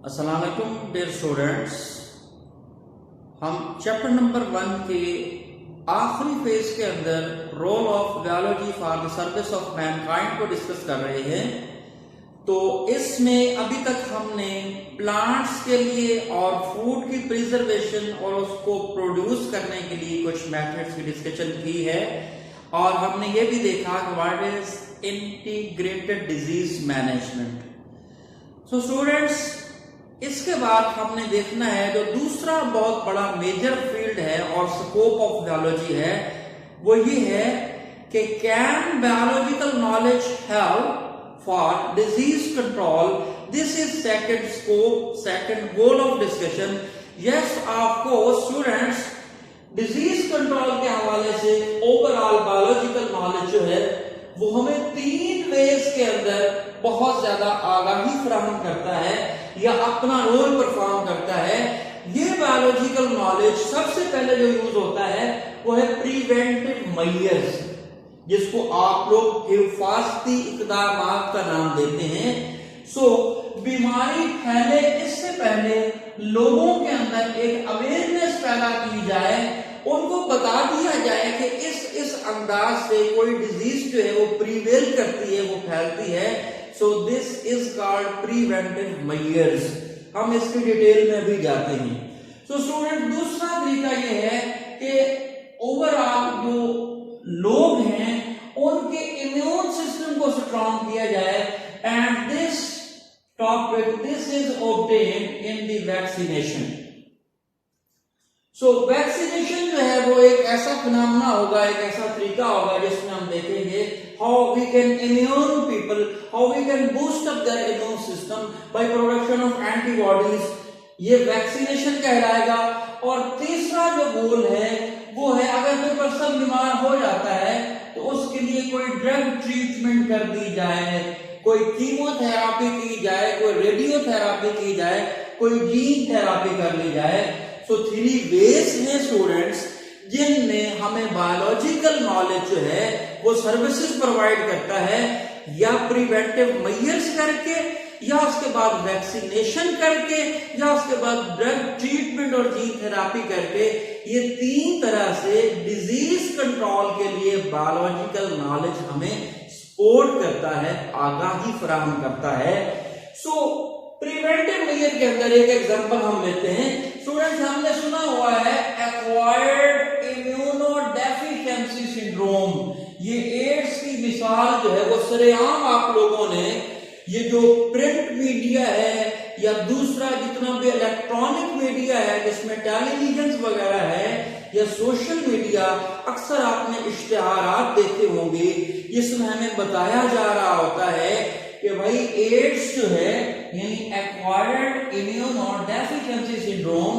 अस्सलाम वालेकुम dear students. हम चैप्टर नंबर 1 के आखिरी फेज के अंदर role of biology for the service of mankind को डिस्कस कर रहे हैं। तो इसमें अभी तक हमने प्लांट्स के लिए और फूड की प्रिजर्वेशन और उसको प्रोड्यूस करने के लिए कुछ मेथड्स की डिस्कशन की है, और हमने ये भी देखा कि what is integrated disease management. So students, इसके बाद हमने देखना है जो दूसरा बहुत बड़ा मेजर फील्ड है और स्कोप ऑफ बायोलॉजी है, वो ये है कि can biological knowledge help for disease control. This is second scope, second goal of discussion. Yes of course students, disease control के हवाले से ओवरऑल बायोलॉजिकल नॉलेज जो है वो हमें 3 वेज के अंदर बहुत ज्यादा आगाही फराहम करता है या अपना रोल परफॉर्म करता है। ये बायोलॉजिकल नॉलेज सबसे पहले जो यूज होता है वो है प्रिवेंटिव मेजर्स, जिसको आप लोग हिफाजती इकदामात का नाम देते हैं। सो बीमारी फैले इससे पहले लोगों के अंदर एक अवेयरनेस पैदा की जाए, उनको बता दिया जाए कि इस अंदाज से कोई डिजीज जो है वो प्रीवेल करती है, वो फैलती है। So this is called preventive measures. हम इसकी डिटेल में भी जाते हैं। सो स्टूडेंट, दूसरा तरीका ये है कि ओवरऑल जो लोग हैं उनके इम्यून सिस्टम को स्ट्रॉन्ग किया जाए, and this is obtained in the vaccination. So vaccination जो है वो एक ऐसा फिनोमेना होगा, एक ऐसा तरीका होगा जिसमें हम देखेंगे how we can immune people, how we can boost up their immune system by production of antibodies. ये वैक्सीनेशन कहलाएगा। और तीसरा जो गोल है वो है अगर कोई पर्सन बीमार हो जाता है तो उसके लिए कोई ड्रग ट्रीटमेंट कर दी जाए, कोई कीमोथेरापी की जाए, कोई रेडियोथेरापी की जाए, कोई जीन थेरापी कर ली जाए। सो 3 वेज हैं स्टूडेंट्स जिनमें हमें बायोलॉजिकल नॉलेज जो है वो सर्विसेज प्रोवाइड करता है, या प्रिवेंटिव मेजर्स करके, या उसके बाद वैक्सीनेशन करके, या उसके बाद ड्रग ट्रीटमेंट और जीन थेरापी करके। ये 3 तरह से डिजीज कंट्रोल के लिए बायोलॉजिकल नॉलेज हमें सपोर्ट करता है, आगाही फराहम करता है। सो प्रिवेंटिव मेजर के अंदर एक एग्जांपल हम लेते हैं। स्टूडेंट्स, हमने सुना हुआ है एक्वायर्ड इम्यूनोडेफिशिएंसी सिंड्रोम। ये एड्स की मिसाल जो है वो सरेआम आप लोगों ने ये जो प्रिंट मीडिया है या दूसरा जितना भी इलेक्ट्रॉनिक मीडिया है जिसमें टेलीविजन वगैरह है या सोशल मीडिया, अक्सर आपने इश्तिहारात देखे होंगे जिसमें हमें बताया जा रहा होता है कि भाई एड्स जो है यानी एक्वायर्ड इम्यूनोडेफिशिएंसी सिंड्रोम,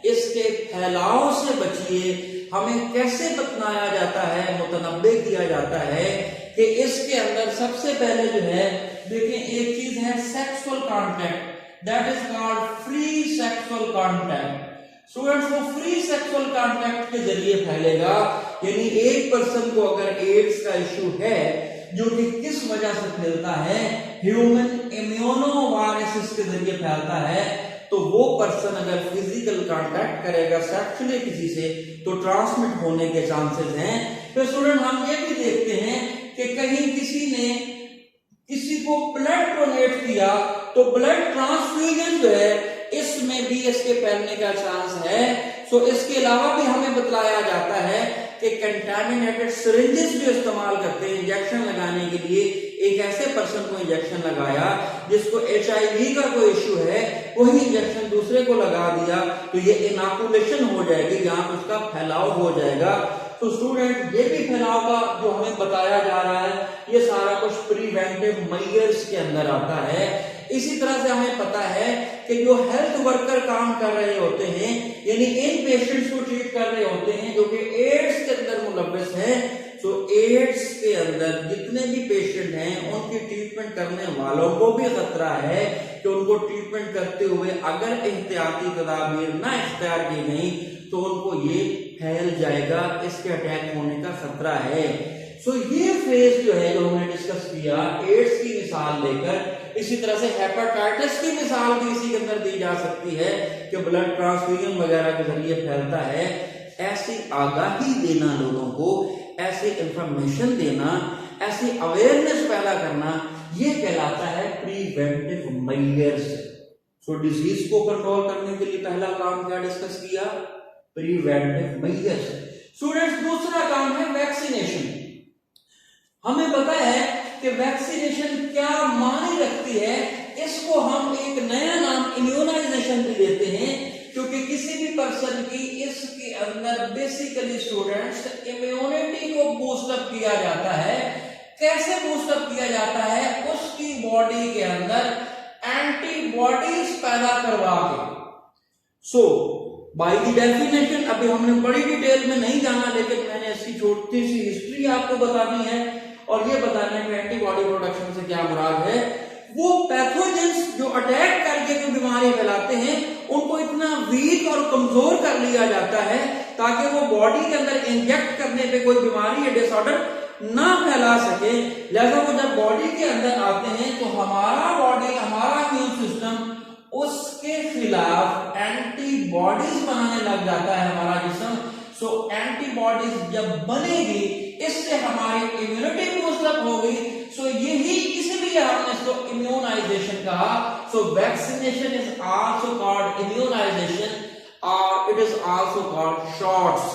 इसके फैलाव से बचिए। हमें कैसे बतलाया जाता है, मुतनब्बे किया जाता है कि इसके अंदर सबसे पहले जो है देखिए एक चीज है sexual contact, that is called free sexual contact. Students, वो फ्री सेक्सुअल कांटेक्ट के जरिए फैलेगा, यानी एक पर्सन को अगर एड्स का इश्यू है जो कि किस वजह से फैलता है, ह्यूमन इम्यूनोवायरस के जरिए फैलता है, तो वो पर्सन अगर फिजिकल कांटेक्ट करेगा सेक्सुअली किसी से तो ट्रांसमिट होने के चांसेस हैं। तो स्टूडेंट, हम ये भी देखते हैं कि कहीं किसी ने किसी को ब्लड डोनेट किया तो ब्लड ट्रांसफ्यूजन जो है इसमें भी इसके फैलने का चांस है। सो इसके अलावा भी हमें बतलाया जाता है कि कंटामिनेटेड सिरिंजेस जो इस्तेमाल करते हैं इंजेक्शन लगाने के लिए, एक ऐसे पर्सन को इंजेक्शन लगाया जिसको HIV का कोई इश्यू है, वही इंजेक्शन दूसरे को लगा दिया तो ये इनॉकुलेशन हो जाएगी, जहां पर उसका फैलाव हो जाएगा। तो स्टूडेंट, ये भी फैलाव का जो हमें बताया जा रहा है ये सारा कुछ प्रिवेंटिव मेजर्स के अंदर आता है। इसी तरह से हमें पता है कि जो हेल्थ वर्कर काम कर रहे होते हैं, यानी इन पेशेंट्स को ट्रीट कर रहे होते हैं जो कि एड्स के अंदर मुलव्वस हैं। सो एड्स के अंदर जितने भी पेशेंट हैं उनकी ट्रीटमेंट करने वालों को भी खतरा है कि उनको ट्रीटमेंट करते हुए अगर एहतियाती तदाबीर ना इख्तियार की गई तो उनको ये फैल जाएगा, इसके अटैक होने का खतरा है। सो ये फेज जो है जो हमने डिस्कस किया एड्स की मिसाल लेकर, इसी तरह से हेपेटाइटिस की मिसाल भी इसी के अंदर दी जा सकती है कि ब्लड ट्रांसफ्यूजन वगैरह के जरिए फैलता है। ऐसी आगाही देना लोगों को, ऐसी इंफॉर्मेशन देना, ऐसी अवेयरनेस पैदा करना, ये कहलाता है प्रिवेंटिव मेजर्स। सो डिजीज को कंट्रोल करने के लिए पहला काम क्या डिस्कस किया? Preventive measures. स्टूडेंट्स, दूसरा काम है वैक्सीनेशन। हमें पता है कि वैक्सीनेशन क्या मायने रखती है, इसको हम एक नया नाम इम्यूनाइजेशन भी देते हैं, क्योंकि किसी भी पर्सन की इसके अंदर बेसिकली स्टूडेंट्स इम्यूनिटी को बूस्टअप किया जाता है। कैसे बूस्टअप किया जाता है? उसकी बॉडी के अंदर एंटीबॉडीज पैदा करवा के। सो बाय द डेफिनेशन, अभी हमने बड़ी डिटेल में नहीं जाना, लेकिन मैंने इसकी छोटी सी हिस्ट्री आपको बतानी है और ये बताना है कि एंटीबॉडी प्रोडक्शन से क्या मुराद है। वो पैथोजेंस जो अटैक करके जो बीमारी फैलाते हैं, उनको इतना वीक और कमजोर कर लिया जाता है ताकि वो बॉडी के अंदर इंजेक्ट करने पे कोई बीमारी या डिसऑर्डर ना फैला सके। लिहाजा वो जब बॉडी के अंदर आते हैं तो हमारा बॉडी, हमारा इम्यून सिस्टम उसके खिलाफ एंटीबॉडीज बनाने लग जाता है हमारा जिस्म। सो एंटीबॉडीज जब बनेगी, इससे हमारी इम्यूनिटी बूस्टअप होगी। सो यही, इसलिए हमने इसको इम्यूनाइजेशन कहा। So vaccination is also called immunization और it is also called shots.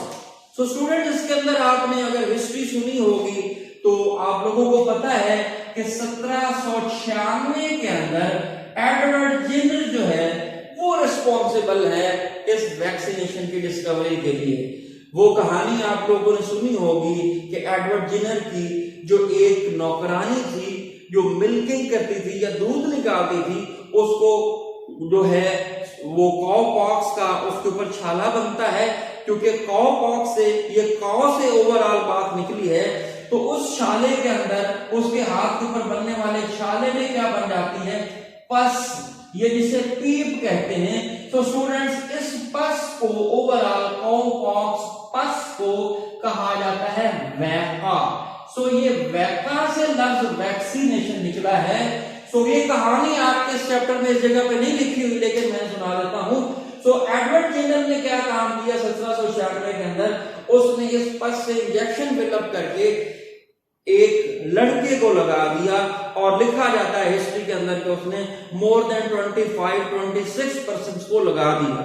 So student, इसके अंदर आपने अगर हिस्ट्री सुनी होगी तो आप लोगों को पता है कि 1796 के अंदर एडवर्ड जेनर जो है वो रिस्पॉन्सिबल है इस वैक्सीनेशन की डिस्कवरी के लिए। वो कहानी आप लोगों ने सुनी होगी कि एडवर्ड जेनर की जो एक नौकरानी थी जो मिल्किंग करती थी या दूध निकालती थी, उसको जो है वो काउ पॉक्स का उसके ऊपर छाला बनता है, क्योंकि काउ पॉक्स से, ये काउ से ओवरऑल बात निकली है। तो उस छाले के अंदर, उसके हाथ के ऊपर बनने वाले छाले में क्या बन जाती है? पस, ये जिसे पीप कहते हैं। तो स्टूडेंट्स, इस पस को ओवरऑल काउ पॉक्स पस को कहा जाता है वैका। सो ये वैका से लफ्ज वैक्सीनेशन निकला है। सो ये कहानी आपके इस चैप्टर में इस जगह पे नहीं लिखी हुई, लेकिन मैं सुना देता हूं। सो एडवर्ड जेनर ने क्या काम किया 1796 के अंदर? उसने इस पस से इंजेक्शन फिलअप करके एक लड़के को लगा दिया और लिखा जाता है हिस्ट्री के अंदर कि उसने मोर देन 25-26% को लगा दिया।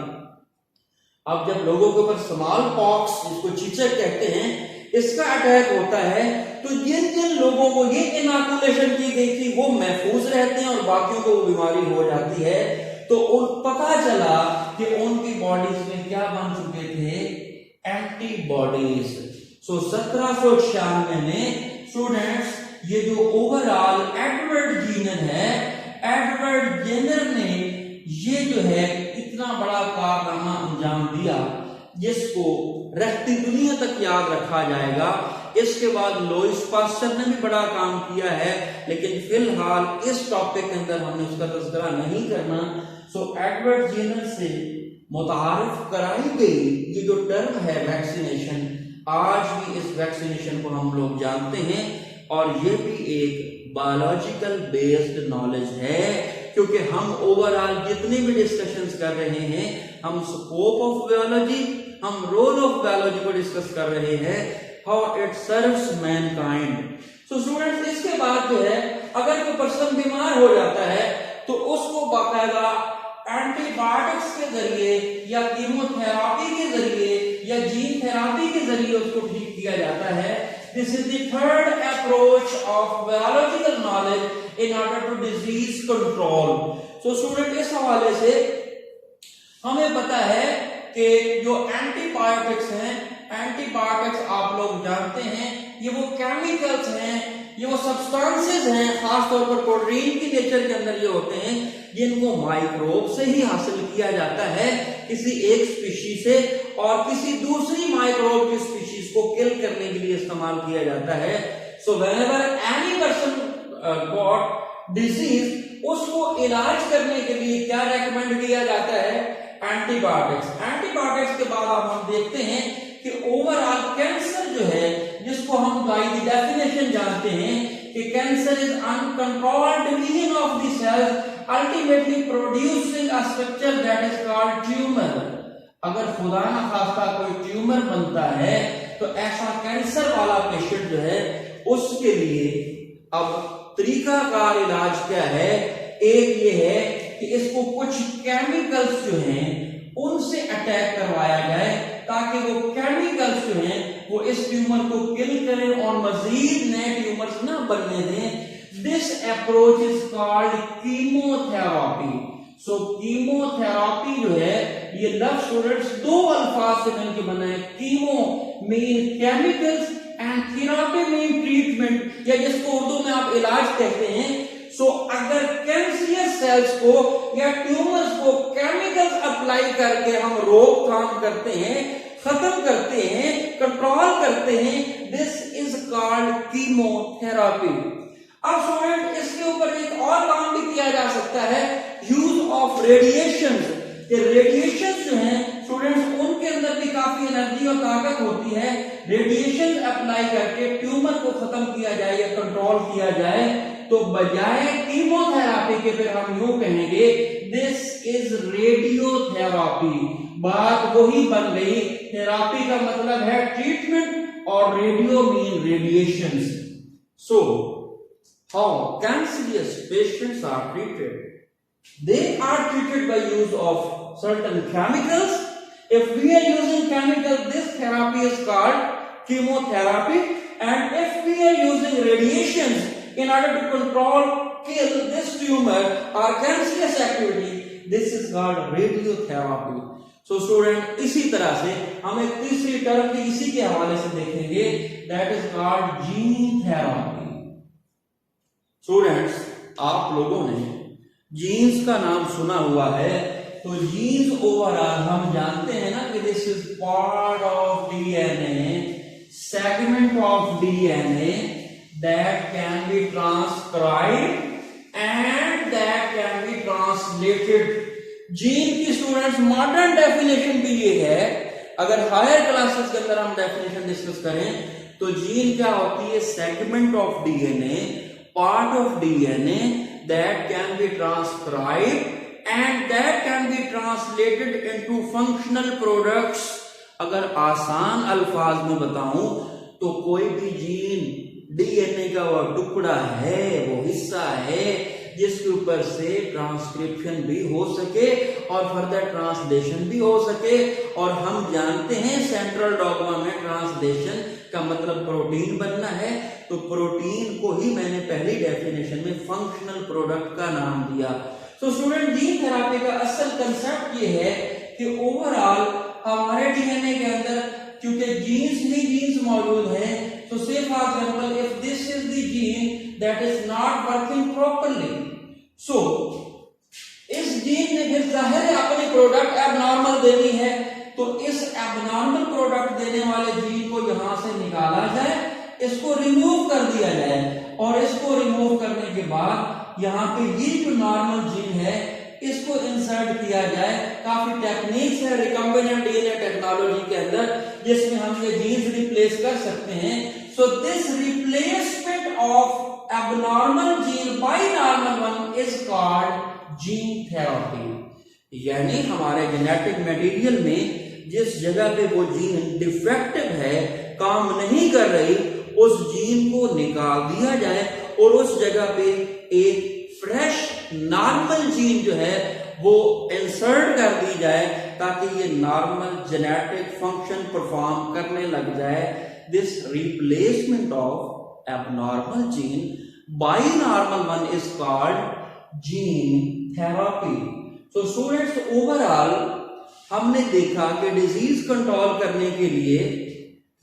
अब जब लोगों के ऊपर स्मॉल पॉक्स, जिसको चीचक कहते हैं, इसका अटैक होता है, तो जिन जिन लोगों को ये इनॉकुलेशन की गई थी वो महफूज रहते हैं और बाकियों को वो बीमारी हो जाती है। तो उन पता चला कि उनकी बॉडीज में क्या बन चुके थे? एंटीबॉडीज। सो 1796 में स्टूडेंट्स, ये जो ओवरऑल एडवर्ड जेनर है, एडवर्ड जेनर ने ये जो है इतना बड़ा कारनामा अंजाम दिया जिसको रहती दुनिया तक याद रखा जाएगा। इसके बाद लुईस पास्चर ने भी बड़ा काम किया है, लेकिन फिलहाल इस टॉपिक के अंदर हमने उसका तज़किरा नहीं करना। सो एडवर्ड जेनर से मुतारिफ कराई गई ये जो टर्म है वैक्सीनेशन, आज भी इस वैक्सीनेशन को हम लोग जानते हैं और ये भी एक बायोलॉजिकल बेस्ड नॉलेज है, क्योंकि हम ओवरऑल जितने भी डिस्कशंस कर रहे हैं, हम स्कोप ऑफ बायोलॉजी, हम रोल ऑफ बायोलॉजी को डिस्कस कर रहे हैं, how it serves Mankind. So students, इसके बाद जो है अगर कोई पर्सन बीमार हो जाता है तो उसको बाकायदा एंटीबायोटिक्स के जरिए या कीमोथेरापी के जरिए या जीन थेरापी के जरिए उसको ठीक किया जाता है। This is the third approach of biological knowledge in order to disease control. So student, इस हवाले से हमें पता है कि जो एंटीबायोटिक्स हैं, एंटीबायोटिक्स आप लोग जानते हैं, ये वो केमिकल्स हैं, ये वो सब्सटेंसेस हैं, खासतौर पर प्रोटीन की नेचर के अंदर ये होते हैं, जिनको माइक्रोब से ही हासिल किया जाता है, किसी एक स्पीशीज से, और किसी दूसरी माइक्रोब की स्पीशीज को किल करने के लिए इस्तेमाल किया जाता है। So whenever any person got disease, उसको इलाज करने के लिए क्या रेकमेंड किया जाता है? एंटीबायोटिक्स। एंटीबायोटिक्स के बाद अब हम देखते हैं कि ओवरऑल कैंसर जो है, जिसको हम बाय द डेफिनेशन जानते हैं कि कि cancer is uncontrolled division of the cells ultimately producing a structure that is called tumour. अगर खुदा ना खास्ता कोई ट्यूमर बनता है तो ऐसा कैंसर वाला पेशेंट जो है उसके लिए अब तरीकाकार इलाज क्या है? एक ये है कि इसको कुछ केमिकल्स जो हैं उनसे अटैक करवाया जाए ताकि वो केमिकल्स जो हैं वो इस ट्यूमर को किल करें और मजीद नए ट्यूमर्स ना बनने दें। This approach is called chemotherapy. So chemotherapy जो है ये लव स्टूडेंट्स दो अल्फाज से मिलकर बना है। Chemo mean chemicals and therapy mean treatment, या जिसको उर्दू में आप इलाज कहते हैं। सो अगर कैंसरियस सेल्स को या ट्यूमर्स को केमिकल्स अप्लाई करके हम रोकथाम करते हैं, खत्म करते हैं, कंट्रोल करते हैं, दिस इज कॉल्ड कीमोथेरेपी। अब स्टूडेंट इसके ऊपर एक और काम भी किया जा सकता है, यूज ऑफ रेडिएशन। रेडिएशन जो है स्टूडेंट्स उनके अंदर भी काफी एनर्जी और ताकत होती है। रेडिएशन अप्लाई करके ट्यूमर को खत्म किया जाए या कंट्रोल किया जाए तो बजाय कीमोथेरेपी के फिर हम यूं कहेंगे दिस इज रेडियोथेरेपी। बात वही बन गई, थेरेपी का मतलब है ट्रीटमेंट और radio mean radiation. So how cancerous patients are treated? They are treated by use of certain chemicals. If we are using chemical, this therapy is called chemotherapy, and if we are using radiations in order to control, kill this tumor or cancerous activity, this is called radiotherapy. So student, इसी तरह से हम एक तीसरी term भी इसी के हवाले से देखेंगे, that is called gene therapy. Students, आप लोगों ने जीन्स का नाम सुना हुआ है, तो जीन्स ओवरऑल हम जानते हैं ना कि this is part of DNA, segment of DNA that can be transcribed and that can be translated. Gene की स्टूडेंट्स मॉडर्न डेफिनेशन भी ये है, अगर हायर क्लासेस के अंदर हम डेफिनेशन डिस्कस करें तो जीन क्या होती है? Segment of DNA, part of DNA that can be transcribed and that can be translated into functional products. अगर आसान अल्फाज में बताऊं तो कोई भी जीन डीएनए का वो टुकड़ा है, वो हिस्सा है जिसके ऊपर से ट्रांसक्रिप्शन भी हो सके और फर्दर ट्रांसलेशन भी हो सके। और हम जानते हैं सेंट्रल डॉग्मा में ट्रांसलेशन का मतलब प्रोटीन बनना है, तो प्रोटीन को ही मैंने पहली डेफिनेशन में फंक्शनल प्रोडक्ट का नाम दिया। तो स्टूडेंट, जीन थेरेपी का असल कंसेप्ट ये है कि ओवरऑल हमारे डीएनए के अंदर क्योंकि जीन्स ही जीन्स मौजूद हैं, तो से for example if this is the gene that is not working properly, so इस जीन ने फिर जाहिर है अपनी प्रोडक्ट एबनॉर्मल देनी है, तो इस एबनॉर्मल प्रोडक्ट देने वाले जीन को यहां से निकाला जाए, इसको रिमूव कर दिया जाए, और इसको रिमूव करने के बाद यहाँ पे ये जो नॉर्मल जीन है इसको इंसर्ट किया जाए। काफी टेक्निक्स है रिकम्बिनेंट डीएनए टेक्नोलॉजी के अंदर जिसमें हम ये जीन्स रिप्लेस कर सकते हैं। So this replacement of abnormal gene by normal one is called gene therapy. यानी हमारे जेनेटिक मटेरियल में जिस जगह पे वो जीन डिफेक्टिव है, काम नहीं कर रही, उस जीन को निकाल दिया जाए और उस जगह पे एक फ्रेश नॉर्मल जीन जो है वो इंसर्ट कर दी जाए ताकि ये नॉर्मल जेनेटिक फंक्शन परफॉर्म करने लग जाए। This replacement of abnormal gene by normal one is called gene therapy. So students, overall हमने देखा कि डिजीज कंट्रोल करने के लिए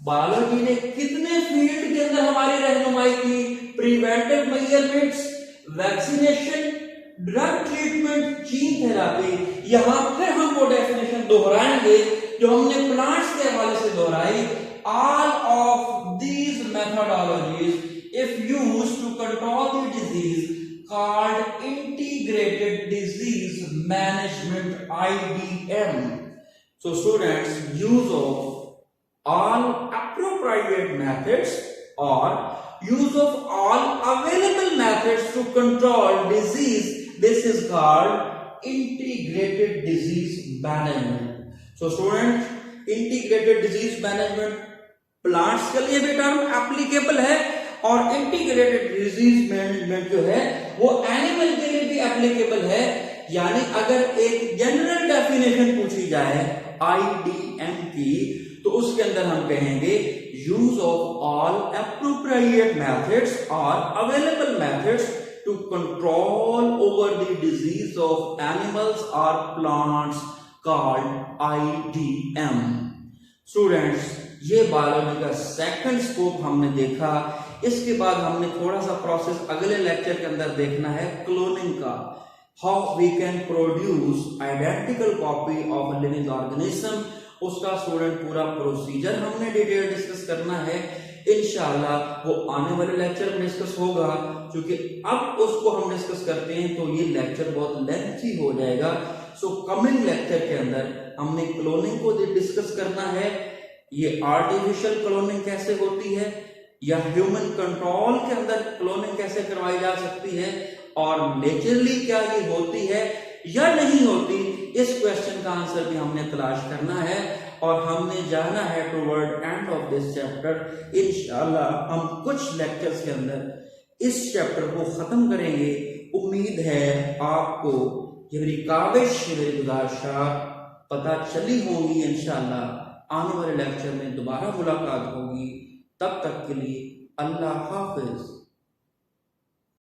बायोलॉजी ने कितने फील्ड के अंदर हमारी रहनुमाई की? Preventive measurements, vaccination, drug treatment, gene therapy. यहां फिर हम वो डेफिनेशन दोहराएंगे जो हमने प्लांट्स के हवाले से दोहराई। All of these methodologies if used to control the disease called integrated disease management, IDM. So students, use of all appropriate methods or use of all available methods to control disease. This is called integrated disease management. So students, integrated disease management plants के लिए भी term applicable है और integrated disease management जो है वो animal के लिए भी एप्लीकेबल है। यानी अगर एक जनरल डेफिनेशन पूछी जाए IDM की तो उसके अंदर हम कहेंगे use of all appropriate methods और available methods to control over the disease of animals और प्लांट्स कॉल्ड IDM। स्टूडेंट्स, ये बायोलॉजी का सेकंड स्कोप हमने देखा। इसके बाद हमने थोड़ा सा प्रोसेस अगले लेक्चर के अंदर देखना है क्लोनिंग का, how we can produce identical copy of living organism. उसका स्टूडेंट पूरा प्रोसीजर हमने डिटेल डिस्कस करना है। इंशाल्लाह वो आने वाले लेक्चर में डिस्कस होगा, क्योंकि अब उसको हम डिस्कस करते हैं तो ये लेक्चर बहुत लेंथी हो जाएगा। सो कमिंग लेक्चर के अंदर हमने क्लोनिंग को डिस्कस करना है, ये आर्टिफिशियल क्लोनिंग कैसे होती है या ह्यूमन कंट्रोल के अंदर क्लोनिंग कैसे करवाई जा सकती है, और नेचुरली क्या ये होती है या नहीं होती, इस क्वेश्चन का आंसर भी हमने तलाश करना है और हमने जाना है toward end of this chapter. इंशाल्लाह हम कुछ लेक्चर्स के अंदर इस चैप्टर को खत्म करेंगे। उम्मीद है आपको ये मेरी काविश, मेरी गुजारिशात पता चली होंगी। इंशाल्लाह आने वाले लेक्चर में दोबारा मुलाकात होगी। तब तक के लिए अल्लाह हाफिज।